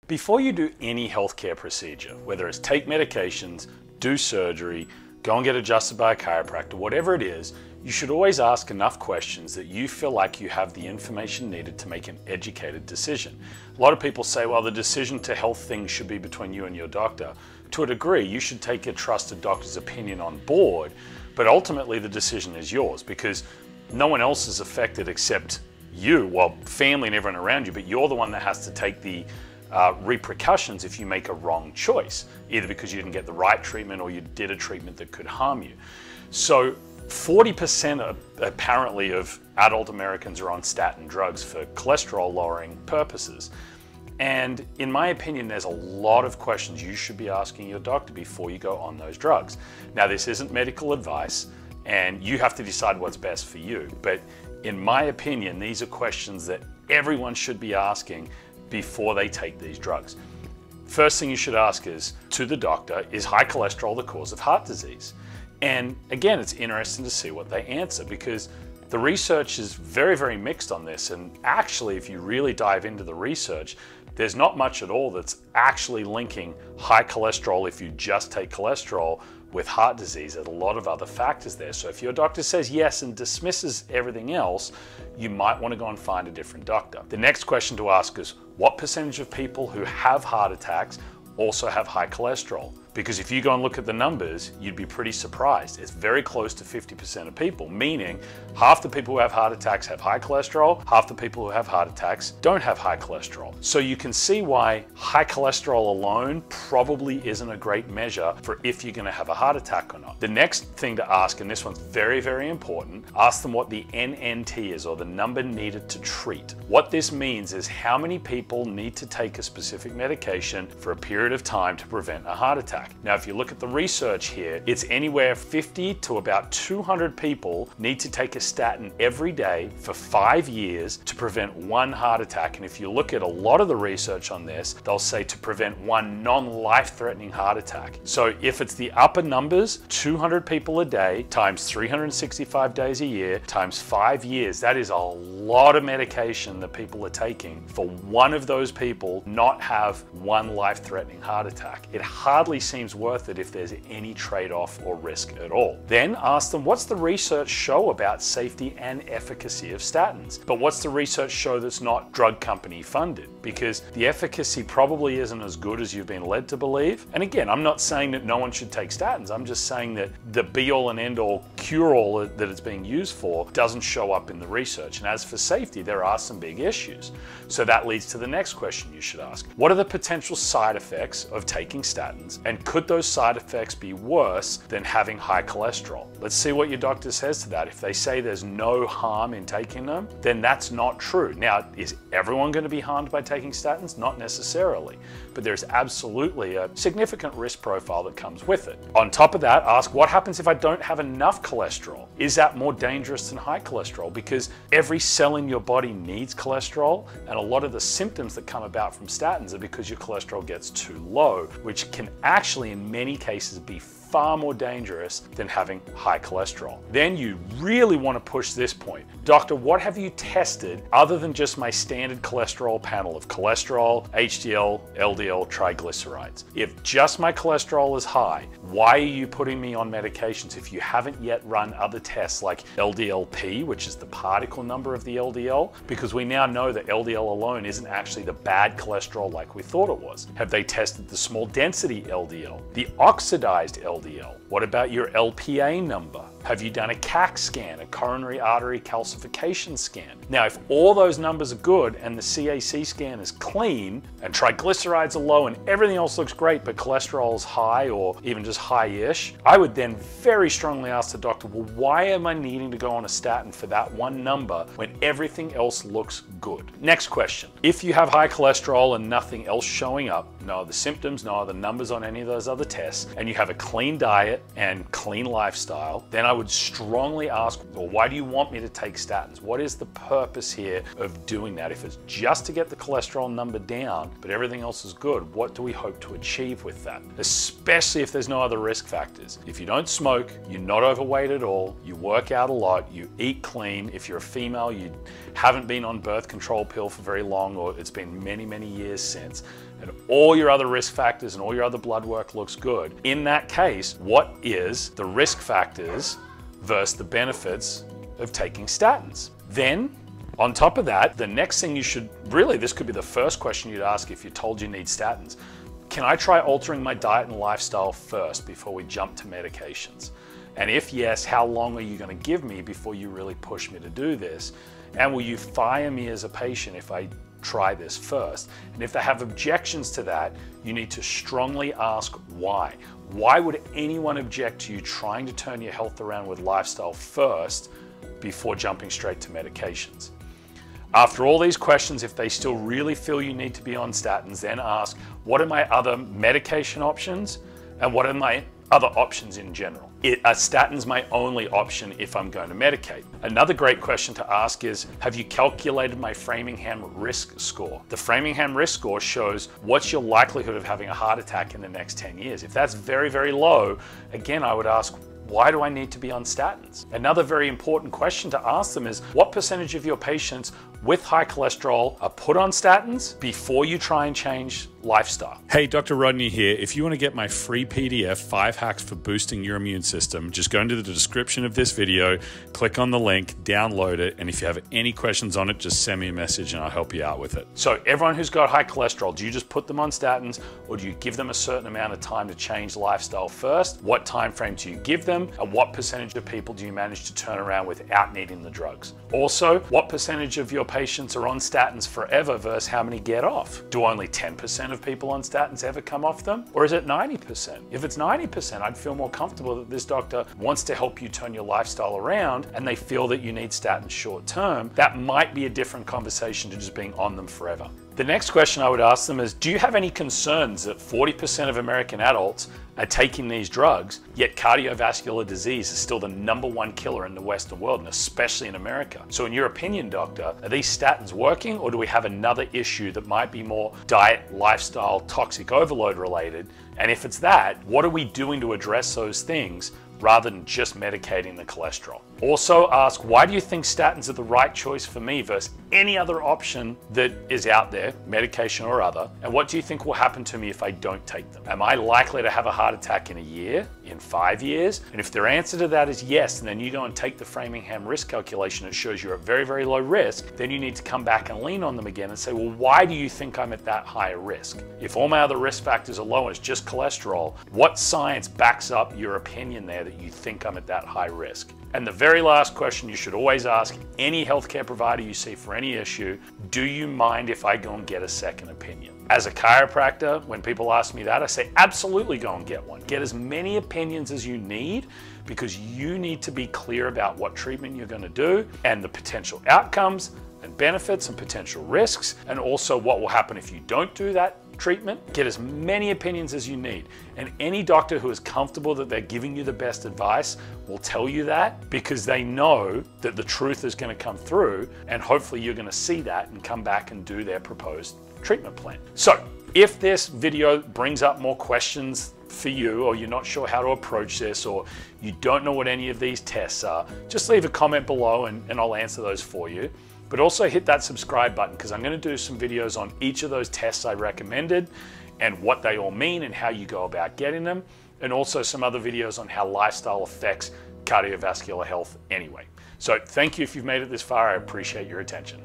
Before you do any healthcare procedure, whether it's take medications, do surgery, go and get adjusted by a chiropractor, whatever it is, you should always ask enough questions that you feel like you have the information needed to make an educated decision. A lot of people say, well, the decision to health things should be between you and your doctor. To a degree, you should take a trusted doctor's opinion on board, but ultimately the decision is yours because no one else is affected except you, well, family and everyone around you, but you're the one that has to take the repercussions if you make a wrong choice, either because you didn't get the right treatment or you did a treatment that could harm you. So 40% apparently of adult Americans are on statin drugs for cholesterol lowering purposes. And in my opinion, there's a lot of questions you should be asking your doctor before you go on those drugs. Now, this isn't medical advice and you have to decide what's best for you. But in my opinion, these are questions that everyone should be asking before they take these drugs. First thing you should ask is, to the doctor, is high cholesterol the cause of heart disease? And again, it's interesting to see what they answer because the research is very, very mixed on this. And actually, if you really dive into the research, there's not much at all that's actually linking high cholesterol, if you just take cholesterol, with heart disease. There's a lot of other factors there. So if your doctor says yes and dismisses everything else, you might want to go and find a different doctor. The next question to ask is, what percentage of people who have heart attacks also have high cholesterol? Because if you go and look at the numbers, you'd be pretty surprised. It's very close to 50% of people, meaning half the people who have heart attacks have high cholesterol, half the people who have heart attacks don't have high cholesterol. So you can see why high cholesterol alone probably isn't a great measure for if you're gonna have a heart attack or not. The next thing to ask, and this one's very, very important, ask them what the NNT is, or the number needed to treat. What this means is how many people need to take a specific medication for a period of time to prevent a heart attack. Now, if you look at the research here, it's anywhere 50 to about 200 people need to take a statin every day for 5 years to prevent one heart attack. And if you look at a lot of the research on this, they'll say to prevent one non-life-threatening heart attack. So if it's the upper numbers, 200 people a day times 365 days a year times 5 years, that is a lot of medication that people are taking for one of those people not have one life-threatening heart attack. It hardly seems worth it if there's any trade-off or risk at all. Then ask them, what's the research show about safety and efficacy of statins? But what's the research show that's not drug company funded? Because the efficacy probably isn't as good as you've been led to believe. And again, I'm not saying that no one should take statins. I'm just saying that the be-all and end-all cure-all that it's being used for doesn't show up in the research. And as for safety, there are some big issues. So that leads to the next question you should ask. What are the potential side effects of taking statins? And could those side effects be worse than having high cholesterol? Let's see what your doctor says to that. If they say there's no harm in taking them, then that's not true. Now, is everyone going to be harmed by taking statins? Not necessarily, but there's absolutely a significant risk profile that comes with it. On top of that, ask what happens if I don't have enough cholesterol? Is that more dangerous than high cholesterol? Because every cell in your body needs cholesterol, and a lot of the symptoms that come about from statins are because your cholesterol gets too low, which can actually in many cases be far more dangerous than having high cholesterol. Then you really want to push this point. Doctor, what have you tested other than just my standard cholesterol panel of cholesterol, HDL, LDL, triglycerides? If just my cholesterol is high, why are you putting me on medications if you haven't yet run other tests like LDL-P, which is the particle number of the LDL? Because we now know that LDL alone isn't actually the bad cholesterol like we thought it was. Have they tested the small density LDL, the oxidized LDL? What about your LPA number? Have you done a CAC scan, a coronary artery calcification scan? Now, if all those numbers are good and the CAC scan is clean and triglycerides are low and everything else looks great, but cholesterol is high or even just high-ish, I would then very strongly ask the doctor, well, why am I needing to go on a statin for that one number when everything else looks good? Next question. If you have high cholesterol and nothing else showing up, no other symptoms, no other numbers on any of those other tests, and you have a clean diet and clean lifestyle, then I would strongly ask, well, why do you want me to take statins? What is the purpose here of doing that? If it's just to get the cholesterol number down, but everything else is good, what do we hope to achieve with that? Especially if there's no other risk factors. If you don't smoke, you're not overweight at all, you work out a lot, you eat clean. If you're a female, you haven't been on birth control pill for very long, or it's been many, many years since, and all your other risk factors and all your other blood work looks good. In that case, what is the risk factors versus the benefits of taking statins? Then, on top of that, the next thing you should, really, this could be the first question you'd ask if you're told you need statins. Can I try altering my diet and lifestyle first before we jump to medications? And if yes, how long are you going to give me before you really push me to do this? And will you fire me as a patient if I try this first? And if they have objections to that, you need to strongly ask why. Why would anyone object to you trying to turn your health around with lifestyle first before jumping straight to medications? After all these questions, if they still really feel you need to be on statins, then ask, what are my other medication options? And what are my other options in general? Are statins my only option if I'm going to medicate? Another great question to ask is, have you calculated my Framingham risk score? The Framingham risk score shows what's your likelihood of having a heart attack in the next 10 years. If that's very, very low, again, I would ask, why do I need to be on statins? Another very important question to ask them is, what percentage of your patients with high cholesterol are put on statins before you try and change lifestyle? Hey, Dr. Rodney here. If you want to get my free PDF, 5 hacks for boosting your immune system, just go into the description of this video, click on the link, download it, and if you have any questions on it, just send me a message and I'll help you out with it. So everyone who's got high cholesterol, do you just put them on statins, or do you give them a certain amount of time to change lifestyle first? What time frame do you give them? And what percentage of people do you manage to turn around without needing the drugs? Also, what percentage of your patients are on statins forever versus how many get off? Do only 10% of people on statins ever come off them? Or is it 90%? If it's 90%, I'd feel more comfortable that this doctor wants to help you turn your lifestyle around and they feel that you need statins short term. That might be a different conversation to just being on them forever. The next question I would ask them is, do you have any concerns that 40% of American adults are taking these drugs, yet cardiovascular disease is still the #1 killer in the Western world, and especially in America? So in your opinion, doctor, are these statins working, or do we have another issue that might be more diet, lifestyle, toxic overload related? And if it's that, what are we doing to address those things rather than just medicating the cholesterol? Also ask, why do you think statins are the right choice for me versus any other option that is out there, medication or other? And what do you think will happen to me if I don't take them? Am I likely to have a heart attack in a year, in 5 years? And if their answer to that is yes, and then you go and take the Framingham risk calculation, it shows you're at very, very low risk, then you need to come back and lean on them again and say, well, why do you think I'm at that higher risk? If all my other risk factors are low and it's just cholesterol, what science backs up your opinion there that you think I'm at that high risk? And the very last question you should always ask any healthcare provider you see for any issue, do you mind if I go and get a second opinion? As a chiropractor, when people ask me that, I say absolutely go and get one. Get as many opinions as you need, because you need to be clear about what treatment you're going to do and the potential outcomes and benefits and potential risks, and also what will happen if you don't do that treatment. Get as many opinions as you need. And any doctor who is comfortable that they're giving you the best advice will tell you that, because they know that the truth is going to come through, and hopefully you're going to see that and come back and do their proposed treatment plan. So if this video brings up more questions for you, or you're not sure how to approach this, or you don't know what any of these tests are, just leave a comment below and I'll answer those for you. But also hit that subscribe button, because I'm going to do some videos on each of those tests I recommended and what they all mean and how you go about getting them, and also some other videos on how lifestyle affects cardiovascular health anyway. So thank you if you've made it this far. I appreciate your attention.